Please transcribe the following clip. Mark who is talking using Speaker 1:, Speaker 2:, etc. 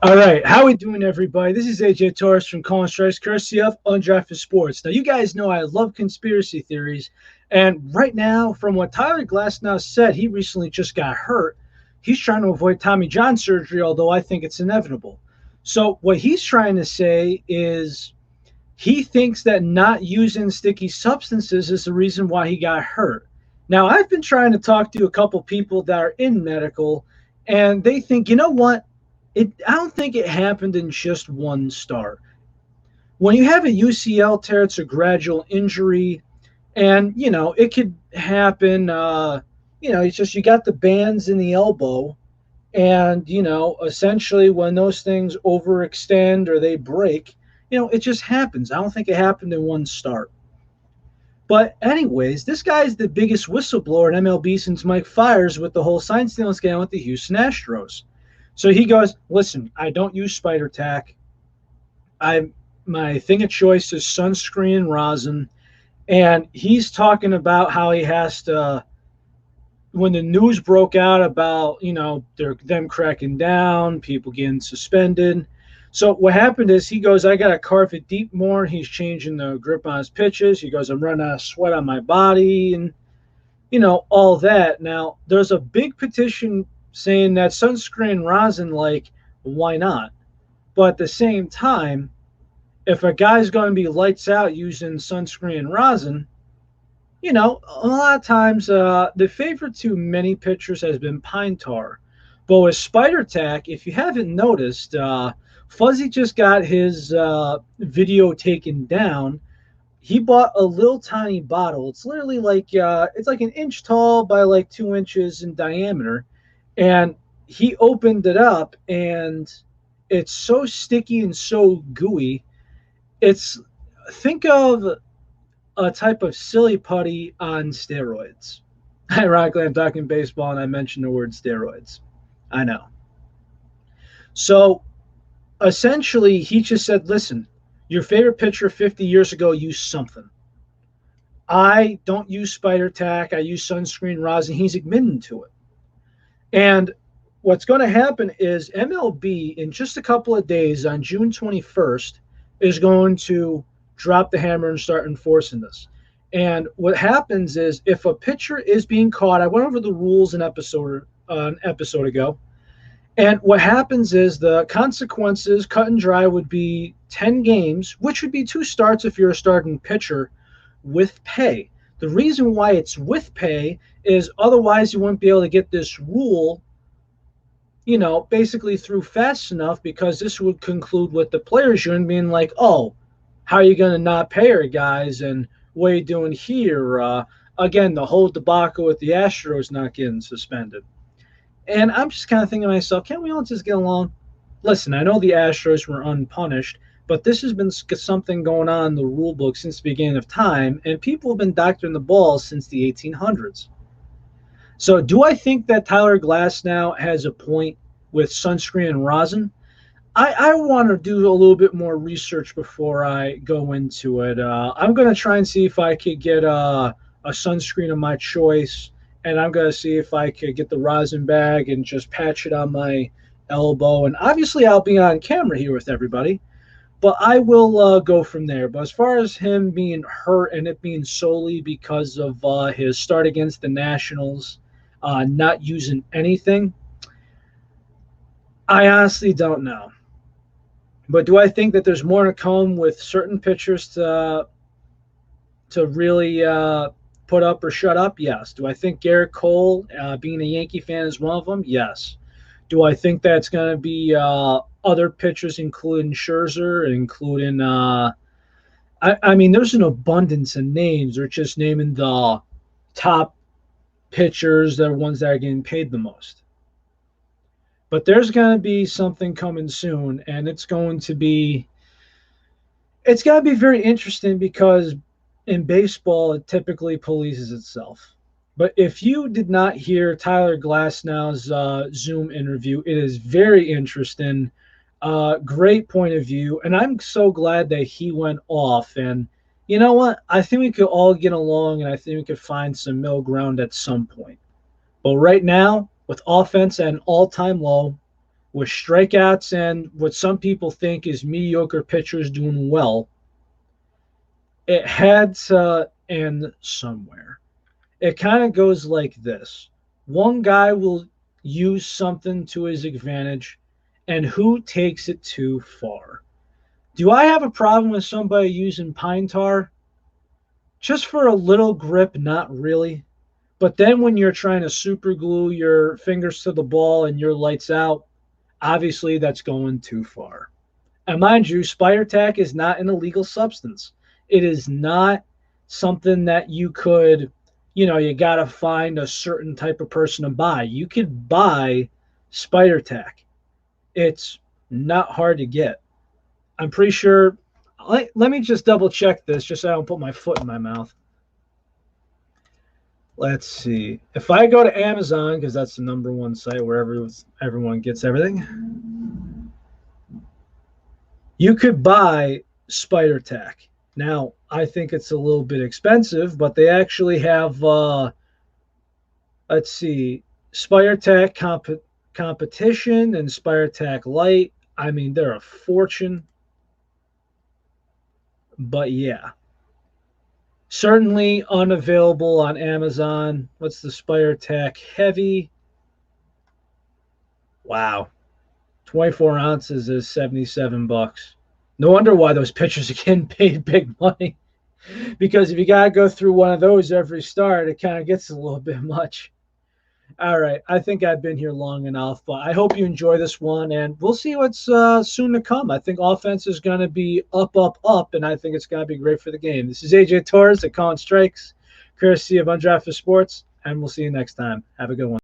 Speaker 1: All right, how we doing, everybody? This is AJ Torres from Colin Strikes, courtesy of Undrafted Sports. Now, you guys know I love conspiracy theories, and right now, from what Tyler Glasnow said, he recently just got hurt. He's trying to avoid Tommy John surgery, although I think it's inevitable. So, what he's trying to say is he thinks that not using sticky substances is the reason why he got hurt. Now, I've been trying to talk to a couple people that are in medical, and they think, you know what? I don't think it happened in just one start. When you have a UCL tear, it's a gradual injury, and it could happen. It's just you got the bands in the elbow, and essentially when those things overextend or they break, it just happens. I don't think it happened in one start. But anyways, this guy's the biggest whistleblower in MLB since Mike Fiers with the whole sign stealing scandal with the Houston Astros. So he goes, listen, I don't use spider tack. My thing of choice is sunscreen and rosin. And he's talking about how he has to, when the news broke out about, them cracking down, people getting suspended. So what happened is he goes, I got to carve it deep more. He's changing the grip on his pitches. He goes, I'm running out of sweat on my body and, all that. Now, there's a big petition saying that sunscreen rosin, like, why not? But at the same time, if a guy's going to be lights out using sunscreen rosin, a lot of times the favorite to many pitchers has been pine tar. But with spider tack, if you haven't noticed, Fuzzy just got his video taken down. He bought a little tiny bottle. It's literally like it's like an inch tall by like 2 inches in diameter, and he opened it up, and it's so sticky and so gooey. It's think of a type of silly putty on steroids. Ironically, I'm talking baseball, and I mentioned the word steroids. I know. So essentially, he just said, listen, your favorite pitcher 50 years ago used something. I don't use spider tack. I use sunscreen rosin. He's admitting to it. And what's going to happen is MLB, in just a couple of days, on June 21st, is going to drop the hammer and start enforcing this. And what happens is if a pitcher is being caught, I went over the rules an episode ago. And what happens is the consequences, cut and dry, would be 10 games, which would be 2 starts if you're a starting pitcher, with pay. The reason why it's with pay is otherwise you wouldn't be able to get this rule, basically through fast enough, because this would conclude with the players union being like, oh, how are you going to not pay our guys? And what are you doing here? Again, the whole debacle with the Astros not getting suspended. And I'm just kind of thinking to myself, can't we all just get along? Listen, I know the Astros were unpunished, but this has been something going on in the rule book since the beginning of time, and people have been doctoring the balls since the 1800s. So do I think that Tyler Glasnow has a point with sunscreen and rosin? I want to do a little bit more research before I go into it. I'm going to try and see if I could get a sunscreen of my choice, and I'm going to see if I could get the rosin bag and just patch it on my elbow. And obviously, I'll be on camera here with everybody, but I will go from there. But as far as him being hurt and it being solely because of his start against the Nationals, not using anything, I honestly don't know. But do I think that there's more to come with certain pitchers to really put up or shut up? Yes. Do I think Garrett Cole, being a Yankee fan, is one of them? Yes. Do I think that's going to be other pitchers, including Scherzer, including I mean, there's an abundance of names. They're just naming the top pitchers that are ones that are getting paid the most. But there's going to be something coming soon, and it's going to be very interesting because in baseball, it typically polices itself. But if you did not hear Tyler Glasnow's Zoom interview, it is very interesting. Great point of view. And I'm so glad that he went off. And you know what? I think we could all get along, and I think we could find some middle ground at some point. But right now, with offense at an all-time low, with strikeouts and what some people think is mediocre pitchers doing well, it had to end somewhere. It kind of goes like this: one guy will use something to his advantage, and who takes it too far? Do I have a problem with somebody using pine tar? Just for a little grip, not really. But then when you're trying to super glue your fingers to the ball and your lights out, obviously that's going too far. And mind you, Spire Tack is not an illegal substance. It is not something that you could, you got to find a certain type of person to buy. You could buy Spire Tack. It's not hard to get. I'm pretty sure. Let me just double check this just so I don't put my foot in my mouth. Let's see. If I go to Amazon, because that's the number one site where everyone gets everything, you could buy Spider Tack. Now, I think it's a little bit expensive, but they actually have, let's see, Spider Tack Competition and Spider Tack Light. I mean, they're a fortune. But yeah, certainly unavailable on Amazon. What's the Spire Tack Heavy? Wow. 24 ounces is $77. No wonder why those pitchers are getting paid big money. Because if you got to go through one of those every start, it kind of gets a little bit much. All right. I think I've been here long enough, but I hope you enjoy this one, and we'll see what's soon to come. I think offense is going to be up, up, up, and I think it's going to be great for the game. This is AJ Torres at Calling Strikes, courtesy of Undrafted Sports, and we'll see you next time. Have a good one.